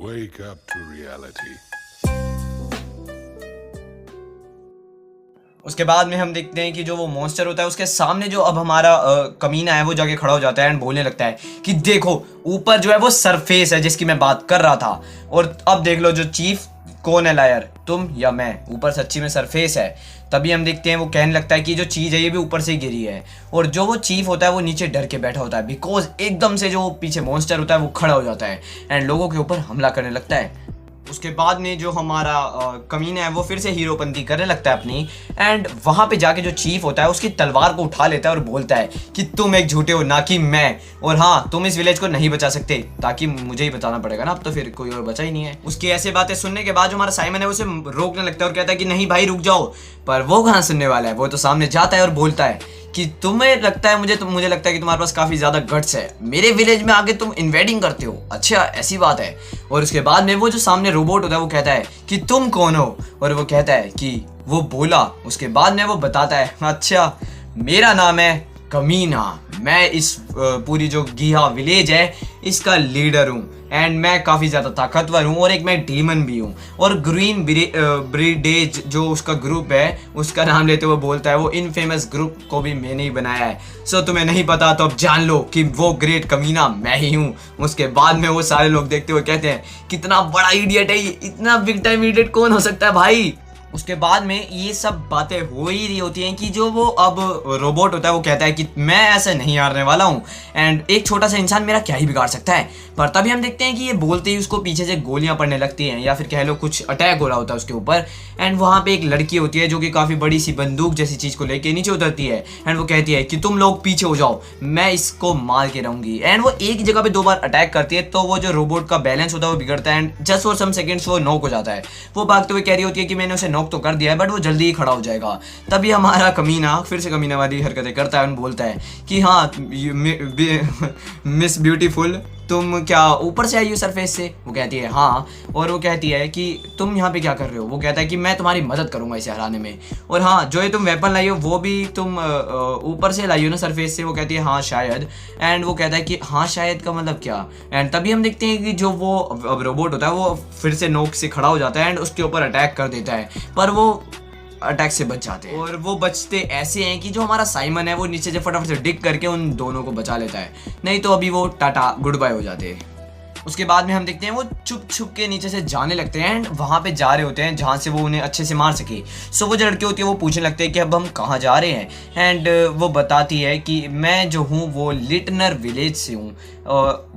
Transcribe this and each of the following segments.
Wake up to reality. उसके बाद में हम देखते हैं कि जो वो मॉन्स्टर होता है उसके सामने जो अब हमारा कमीना है वो जाके खड़ा हो जाता है एंड बोलने लगता है कि देखो ऊपर जो है वो सरफेस है जिसकी मैं बात कर रहा था, और अब देख लो जो चीफ कौन है लायर, तुम या मैं, ऊपर सच्ची में सरफेस है। तभी हम देखते हैं वो कहने लगता है कि जो चीज़ है ये भी ऊपर से गिरी है, और जो वो चीफ होता है वो नीचे डर के बैठा होता है बिकॉज एकदम से जो पीछे मॉन्स्टर होता है वो खड़ा हो जाता है एंड लोगों के ऊपर हमला करने लगता है। उसके बाद में जो हमारा कमीना है वो फिर से हीरोपंती करने लगता है अपनी, एंड वहाँ पे जाके जो चीफ होता है उसकी तलवार को उठा लेता है और बोलता है कि तुम एक झूठे हो ना कि मैं, और हाँ तुम इस विलेज को नहीं बचा सकते, ताकि मुझे ही बचाना पड़ेगा ना, अब तो फिर कोई और बचा ही नहीं है। उसकी ऐसे बातें सुनने के बाद जो हमारा साइमन है उसे रोकने लगता है और कहता है कि नहीं भाई रुक जाओ, पर वो कहाँ सुनने वाला है, वो तो सामने जाता है और बोलता है कि तुम्हें लगता है मुझे लगता है कि तुम्हारे पास काफ़ी ज़्यादा गट्स है, मेरे विलेज में आके तुम इन्वेडिंग करते हो, अच्छा ऐसी बात है। और उसके बाद में वो जो सामने रोबोट होता है वो कहता है कि तुम कौन हो, और वो कहता है कि वो बोला। उसके बाद में वो बताता है अच्छा मेरा नाम है कमीना, मैं इस पूरी जो गीहा विलेज है इसका लीडर हूँ, एंड मैं काफ़ी ज़्यादा ताकतवर हूँ, और एक मैं डीमन भी हूँ। और ग्रीन ब्रिडेज जो उसका ग्रुप है उसका नाम लेते हुए बोलता है वो इनफेमस ग्रुप को भी मैंने ही बनाया है, सो तुम्हें नहीं पता तो अब जान लो कि वो ग्रेट कमीना मैं ही हूँ। उसके बाद में वो सारे लोग देखते हुए कहते हैं कितना बड़ा इडियट है ये, इतना बिग टाइम इडियट कौन हो सकता है भाई। उसके बाद में ये सब बातें हो ही रही होती हैं कि जो वो अब रोबोट होता है वो कहता है कि मैं ऐसे नहीं हारने वाला हूँ, एंड एक छोटा सा इंसान मेरा क्या ही बिगाड़ सकता है। पर तभी हम देखते हैं कि ये बोलते ही उसको पीछे से गोलियां पड़ने लगती हैं, या फिर कह लो कुछ अटैक हो रहा होता है उसके ऊपर, एंड वहाँ पे एक लड़की होती है जो कि काफ़ी बड़ी सी बंदूक जैसी चीज़ को लेके नीचे उतरती है, एंड वो कहती है कि तुम लोग पीछे हो जाओ, मैं इसको मार के रहूँगी। एंड वो एक ही जगह पे 2 बार अटैक करती है, तो वो जो रोबोट का बैलेंस होता है वो बिगड़ता है, and just for some seconds वो नॉक हो जाता है। वो भागते हुए कह रही होती है कि मैंने उसे नॉक तो कर दिया है बट वो जल्दी ही खड़ा हो जाएगा। तभी हमारा कमीना फिर से कमीना वाली हरकतें करता है और बोलता है कि हाँ मिस ब्यूटीफुल तुम क्या ऊपर से आई हो सरफेस से? वो कहती है हाँ, और वो कहती है कि तुम यहाँ पे क्या कर रहे हो? वो कहता है कि मैं तुम्हारी मदद करूँगा इसे हराने में, और हाँ जो ये तुम वेपन लाई हो वो भी तुम ऊपर से लाई हो ना सरफेस से? वो कहती है हाँ शायद, एंड वो कहता है कि हाँ शायद का मतलब क्या? एंड तभी हम देखते हैं कि जो वो अब रोबोट होता है वो फिर से नोक से खड़ा हो जाता है एंड उसके ऊपर अटैक कर देता है, पर वो अटैक से बच जाते हैं, और वो बचते ऐसे हैं कि जो हमारा साइमन है वो नीचे से फटाफट से डिग करके उन दोनों को बचा लेता है, नहीं तो अभी वो टाटा गुड बाय हो जाते हैं। उसके बाद में हम देखते हैं वो छुप छुप के नीचे से जाने लगते हैं एंड वहाँ पे जा रहे होते हैं जहाँ से वो उन्हें अच्छे से मार सके। सो वो जो लड़की होती है वो पूछने लगते हैं कि अब हम कहाँ जा रहे हैं, एंड वो बताती है कि मैं जो हूँ वो लिटनर विलेज से हूँ,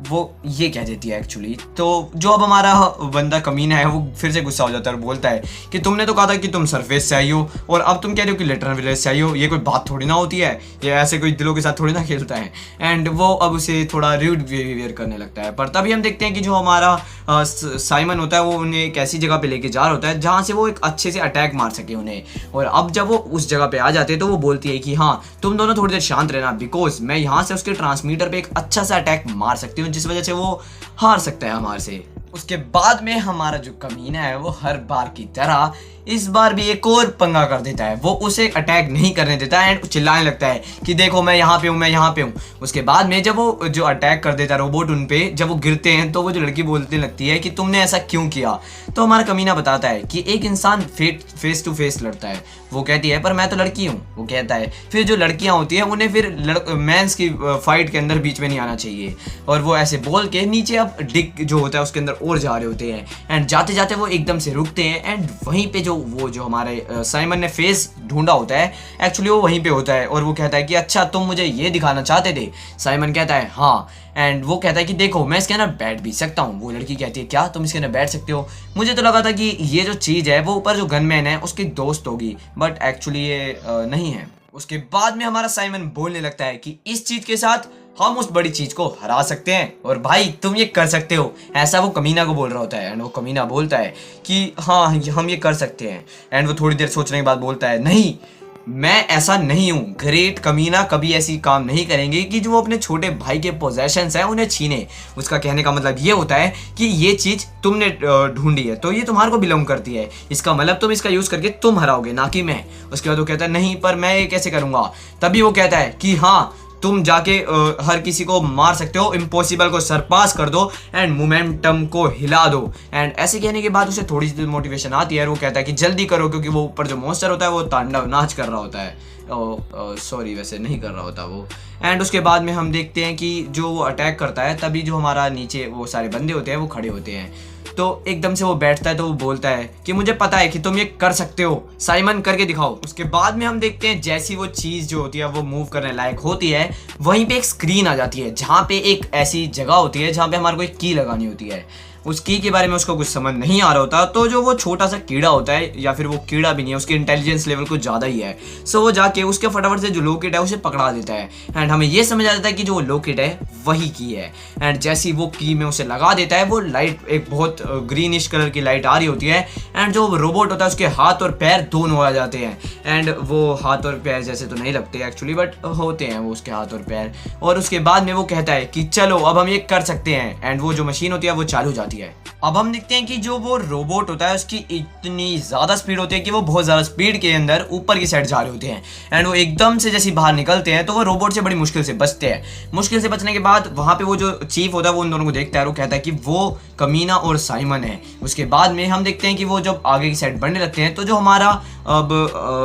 वो ये कह देती है एक्चुअली। तो जो अब हमारा बंदा कमीना है वो फिर से गुस्सा हो जाता है और बोलता है कि तुमने तो कहा था कि तुम सरफेस से आई हो और अब तुम कह रहे हो कि लिटनर विलेज से आई हो, ये कोई बात थोड़ी ना होती है, ये ऐसे कोई दिलों के साथ थोड़ी ना खेलता है। एंड वो अब उसे थोड़ा रूड बिहेवियर करने लगता है, पर तभी हम देखते हैं कि जो हमारा साइमन होता है वो उन्हें एक ऐसी जगह पे लेके जा रहा होता है जहाँ से वो एक अच्छे से अटैक मार सके उन्हें, और अब जब वो उस जगह पे आ जाते हैं तो वो बोलती है कि हाँ तुम दोनों थोड़ी देर शांत रहना, बिकॉज मैं यहाँ से उसके ट्रांसमीटर पे एक अच्छा सा अटैक मार सकती हूँ जिस वजह से वो हार सकता है हमारे से। उसके बाद में हमारा जो कमीना है वो हर बार की तरह इस बार भी एक और पंगा कर देता है, वो उसे अटैक नहीं करने देता है एंड चिल्लाने लगता है कि देखो मैं यहाँ पे हूँ, मैं यहाँ पे हूँ। उसके बाद में जब वो जो अटैक कर देता है रोबोट उन पे, जब वो गिरते हैं तो वो जो लड़की बोलने लगती है कि तुमने ऐसा क्यों किया? तो हमारा कमीना बताता है कि एक इंसान फेस टू फेस लड़ता है। वो कहती है पर मैं तो लड़की हूँ। वो कहता है फिर जो लड़कियाँ होती हैं उन्हें फिर मेंस की फाइट के अंदर बीच में नहीं आना चाहिए, और वो ऐसे बोल के नीचे अब डिग जो होता है उसके अंदर और जा रहे होते हैं, एंड जाते जाते वो एकदम से रुकते हैं एंड वहीं पे जो हमारे साइमन ने फेस ढूंढा होता है एक्चुअली वो वहीं पे होता है, और वो कहता है कि अच्छा तुम मुझे ये दिखाना चाहते थे? साइमन कहता है हाँ, एंड वो कहता है कि देखो मैं इसके अंदर बैठ भी सकता हूँ। वो लड़की कहती है क्या तुम इसके अंदर बैठ सकते हो? मुझे तो लगा था कि ये जो चीज़ है वो ऊपर जो गनमैन है उसकी दोस्त होगी, बट एक्चुअली ये नहीं है। उसके बाद में हमारा साइमन बोलने लगता है कि इस चीज़ के साथ हम उस बड़ी चीज को हरा सकते हैं और भाई तुम ये कर सकते हो, ऐसा वो कमीना को बोल रहा होता है। एंड वो कमीना बोलता है कि हाँ हम ये कर सकते हैं, एंड वो थोड़ी देर सोचने के बाद बोलता है नहीं मैं ऐसा नहीं हूँ, ग्रेट कमीना कभी ऐसी काम नहीं करेंगे कि जो वो अपने छोटे भाई के पोजेशंस हैं उन्हें छीने। उसका कहने का मतलब ये होता है कि ये चीज़ तुमने ढूंढी है तो ये तुम्हारे को बिलोंग करती है, इसका मतलब तुम इसका यूज़ करके तुम हराओगे ना कि मैं। उसके बाद वो कहता है नहीं पर मैं ये कैसे करूँगा? तभी वो कहता है कि हाँ तुम जाके हर किसी को मार सकते हो, इम्पॉसिबल को सरपास कर दो एंड मोमेंटम को हिला दो। एंड ऐसे कहने के बाद उसे थोड़ी सी मोटिवेशन आती है और वो कहता है कि जल्दी करो, क्योंकि वो ऊपर जो मॉन्स्टर होता है वो तांडव नाच कर रहा होता है। सॉरी, वैसे नहीं कर रहा होता वो। एंड उसके बाद में हम देखते हैं कि जो वो अटैक करता है तभी जो हमारा नीचे वो सारे बंदे होते हैं वो खड़े होते हैं। तो एकदम से वो बैठता है तो वो बोलता है कि मुझे पता है कि तुम ये कर सकते हो, साइमन करके दिखाओ। उसके बाद में हम देखते हैं जैसी वो चीज़ जो होती है वो मूव करने लायक होती है, वहीं पे एक स्क्रीन आ जाती है जहाँ पे एक ऐसी जगह होती है जहाँ पे हमारे को एक की लगानी होती है। उस की के बारे में उसको कुछ समझ नहीं आ रहा होता, तो जो वो छोटा सा कीड़ा होता है, या फिर वो कीड़ा भी नहीं है, उसकी इंटेलिजेंस लेवल कुछ ज़्यादा ही है, सो वो जाके उसके फटाफट से जो लोकेट है उसे पकड़ा देता है। एंड हमें ये समझ आ जाता है कि जो वो लोकेट है वही की है। एंड जैसी वो की में उसे लगा देता है, वो लाइट एक बहुत ग्रीनिश कलर की लाइट आ रही होती है। एंड जो रोबोट होता है उसके हाथ और पैर दोनों आ जाते हैं। एंड वो हाथ और पैर जैसे तो नहीं लगते एक्चुअली, बट होते हैं वो उसके हाथ और पैर। और उसके बाद में वो कहता है कि चलो अब हम ये कर सकते हैं। एंड वो जो मशीन होती है वो चालू हो जाती है। अब हम देखते हैं कि जो वो रोबोट होता है उसकी इतनी ज़्यादा स्पीड होती है कि वो बहुत ज़्यादा स्पीड के अंदर ऊपर की साइड जा रहे होते हैं। एंड वो एकदम से जैसे बाहर निकलते हैं तो वो रोबोट से बड़ी मुश्किल से बचते हैं। मुश्किल से बचने के बाद वहाँ पे वो जो चीफ होता है वो उन दोनों को देखता है और वो कहता है कि वो कमीना और साइमन है। उसके बाद में हम देखते हैं कि वो जब आगे की साइड बढ़ने लगते हैं तो जो हमारा अब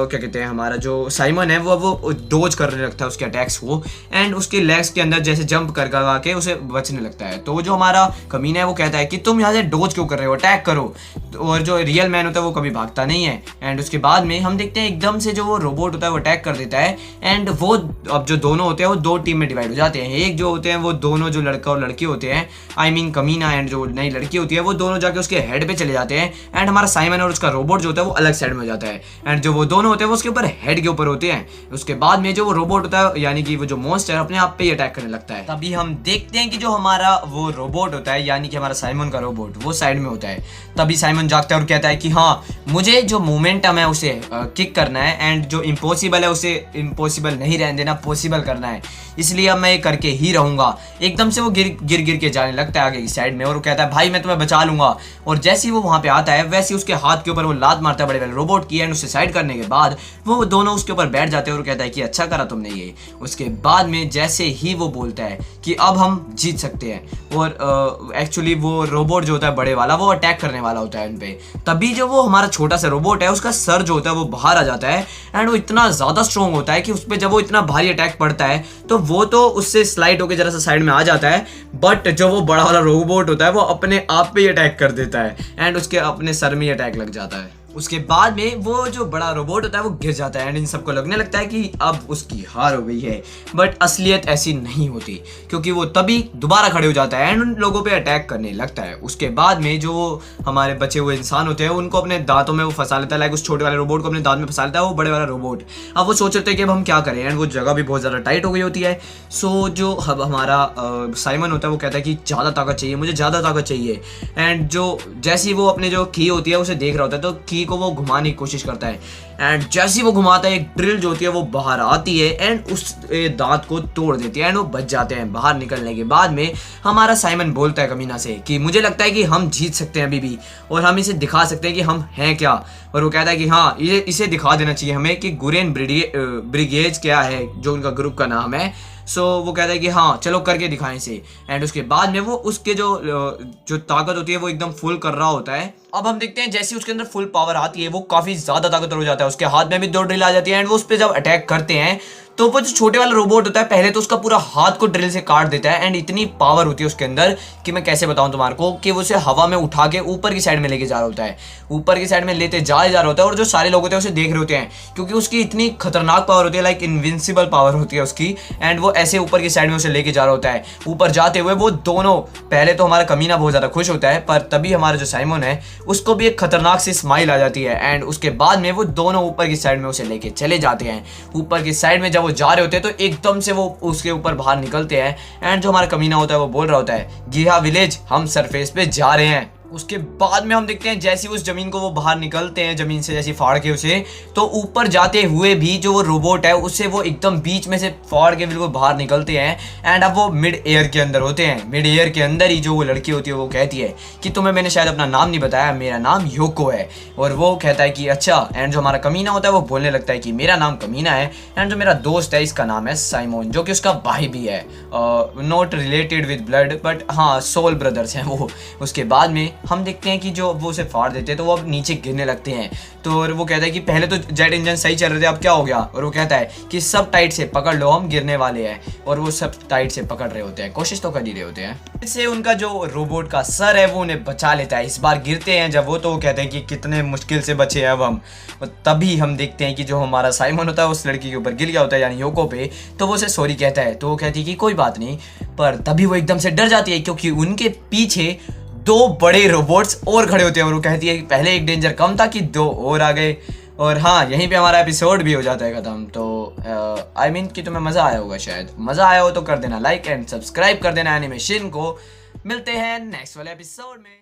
क्या कहते हैं, हमारा जो साइमन है वो डोज करने लगता है उसके अटैक्स को। एंड उसके लेग्स के अंदर जैसे जंप कर के उसे बचने लगता है। तो जो हमारा कमीना है वो कहता है कि तुम यहाँ से डोज क्यों कर रहे हो, अटैक करो। और जो रियल मैन होता है वो कभी भागता नहीं है। एंड उसके बाद में हम देखते हैं एकदम से जो वो रोबोट होता है वो अटैक कर देता है। एंड वो अब जो दोनों होते हैं वो दो टीम में डिवाइड हो जाते हैं। एक जो होते हैं वो दोनों जो लड़का और लड़की होते हैं, आई मीन कमीना एंड जो नई लड़की होती है, वो दोनों जाके उसके हेड पे चले जाते हैं। एंड हमारा साइमन और उसका रोबोट जो होता है वो अलग साइड में हो जाता है। एंड जो वो दोनों होते हैं वो उसके ऊपर हेड के ऊपर होते हैं। उसके बाद में जो वो रोबोट होता है यानी कि वो जो मॉन्स्टर अपने आप पे ही अटैक करने लगता है। तभी हम देखते हैं कि जो हमारा वो रोबोट होता है यानी कि हमारा साइमन का रोबोट वो साइड में होता है। तभी साइमन जागता है और कहता है कि हाँ, मुझे जो मोमेंटम है उसे किक करना है एंड जो इम्पॉसिबल है उसे इम्पॉसिबल नहीं रहने देना, पॉसिबल करना है, इसलिए अब मैं ये करके ही रहूंगा। एकदम से वो गिर के जाने लगता है आगे की साइड में और वो कहता है भाई मैं तुम्हें बचा लूंगा। और जैसे ही वो वहां पे आता है वैसे उसके हाथ के ऊपर वो लात मारता है बड़े वाले रोबोट की। एंड उसे साइड करने के बाद वो दोनों उसके ऊपर बैठ जाते हैं और कहता है कि अच्छा करा तुमने ये। उसके बाद में जैसे ही वो बोलता है कि अब हम जीत सकते हैं और एक्चुअली वो रोबोट जो होता है बड़े वाला वो अटैक करने वाला होता है उन पे। तभी जो वो हमारा छोटा सा रोबोट है उसका सर जो होता है वो बाहर आ जाता है। एंड वो इतना ज़्यादा स्ट्रॉन्ग होता है कि उस पर जब वो इतना भारी अटैक पड़ता है तो वो तो उससे स्लाइड होकर जरा सा साइड में आ जाता है, बट जो वो बड़ा वाला रोबोट होता है वो अपने आप पे ही अटैक कर देता है एंड उसके अपने सर में ही अटैक लग जाता है। उसके बाद में वो जो बड़ा रोबोट होता है वो गिर जाता है एंड इन सबको लगने लगता है कि अब उसकी हार हो गई है। बट असलियत ऐसी नहीं होती, क्योंकि वो तभी दोबारा खड़े हो जाता है एंड उन लोगों पे अटैक करने लगता है। उसके बाद में जो हमारे बचे हुए इंसान होते हैं उनको अपने दांतों में वो फंसा लेता है, लाइक उस छोटे वाले रोबोट को अपने दांत में फंसा लेता है वो बड़े वाला रोबोट। अब वो सोच रहे थे कि अब हम क्या करें एंड वो जगह भी बहुत ज़्यादा टाइट हो गई होती है। सो जो अब हमारा साइमन होता है वो कहता है कि ज़्यादा ताकत चाहिए, मुझे ज़्यादा ताकत चाहिए। एंड जो जैसी वो अपने जो की होती है उसे देख रहा होता है तो की को वो घुमाने की कोशिश करता है। एंड जैसे वो घुमाता है एक ड्रिल जो होती है वो बाहर आती है एंड उस दांत को तोड़ देती है एंड वो बच जाते हैं। बाहर निकलने के बाद में हमारा साइमन बोलता है कमीना से कि मुझे लगता है कि हम जीत सकते हैं अभी भी और हम इसे दिखा सकते हैं कि हम हैं क्या। और वो कहता है कि हाँ, इसे दिखा देना चाहिए हमें कि गुरेन ब्रिगेज क्या है, जो उनका ग्रुप का नाम है। सो वो कहता है कि हाँ चलो करके दिखाएं इसे। एंड उसके बाद में वो उसके जो ताकत होती है वो एकदम फुल कर रहा होता है। अब हम देखते हैं जैसे उसके अंदर फुल पावर आती है वो काफ़ी ज़्यादा ताकतवर हो जाता है। उसके हाथ में भी 2 ड्रिल आ जाती है एंड वो उस पर जब अटैक करते हैं तो वो जो छोटे वाला रोबोट होता है पहले तो उसका पूरा हाथ को ड्रिल से काट देता है। एंड इतनी पावर होती है उसके अंदर कि मैं कैसे बताऊं तुम्हारे को, कि वो उसे हवा में उठा के ऊपर की साइड में लेके जा रहा होता है, ऊपर की साइड में लेते जा रहा होता है। और जो सारे लोग होते हैं उसे देख रहे होते हैं क्योंकि उसकी इतनी खतरनाक पावर होती है, लाइक इनविंसिबल पावर होती है उसकी। एंड वो ऐसे ऊपर की साइड में उसे लेके जा रहा होता है। ऊपर जाते हुए वो दोनों, पहले तो हमारा कमीना बहुत ज़्यादा खुश होता है, पर तभी हमारा जो साइमन है उसको भी एक खतरनाक सी स्माइल आ जाती है। एंड उसके बाद में वो दोनों ऊपर की साइड में उसे लेके चले जाते हैं। ऊपर की साइड में जब वो जा रहे होते हैं तो एकदम से वो उसके ऊपर बाहर निकलते हैं एंड जो हमारा कमीना होता है वो बोल रहा होता है गिहा विलेज, हम सरफेस पे जा रहे हैं। उसके बाद में हम देखते हैं जैसे उस जमीन को वो बाहर निकलते हैं, जमीन से जैसे फाड़ के उसे, तो ऊपर जाते हुए भी जो वो रोबोट है उससे वो एकदम बीच में से फाड़ के बिल्कुल बाहर निकलते हैं। एंड अब वो मिड एयर के अंदर होते हैं। मिड एयर के अंदर ही जो वो लड़की होती है वो कहती है कि तुम्हें मैंने शायद अपना नाम नहीं बताया, मेरा नाम योको है। और वो कहता है कि अच्छा। एंड जो हमारा कमीना होता है वो बोलने लगता है कि मेरा नाम कमीना है, एंड जो मेरा दोस्त है इसका नाम है साइमोन, जो कि उसका भाई भी है, not related with blood but हाँ सोल ब्रदर्स हैं वो। उसके बाद में हम देखते हैं कि जो वो उसे फाड़ देते हैं तो वो अब नीचे गिरने लगते हैं। तो वो कहता है कि पहले तो जेट इंजन सही चल रहे थे, अब क्या हो गया। और वो कहता है कि सब टाइट से पकड़ लो, हम गिरने वाले हैं। और वो सब टाइट से पकड़ रहे होते हैं, कोशिश तो कर ही रहे होते हैं। इससे उनका जो रोबोट का सर है वो उन्हें बचा लेता है। इस बार गिरते हैं जब वो, तो वो कहते हैं कि कितने मुश्किल से बचे हैं अब हम। तभी हम देखते हैं कि जो हमारा साइमन होता है उस लड़की के ऊपर गिर गया होता है, यानी योको पे। तो वो उसे सॉरी कहता है, तो वो कहती है कि कोई बात नहीं। पर तभी वो एकदम से डर जाती है क्योंकि उनके पीछे 2 बड़े रोबोट्स और खड़े होते हैं। और वो कहती है कि पहले एक डेंजर कम था कि 2 और आ गए। और हाँ, यहीं पे हमारा एपिसोड भी हो जाता है ख़त्म। तो आई मीन कि तुम्हें मज़ा आया होगा, शायद मज़ा आया हो तो कर देना लाइक एंड सब्सक्राइब कर देना एनिमेशन को। मिलते हैं नेक्स्ट वाले एपिसोड में।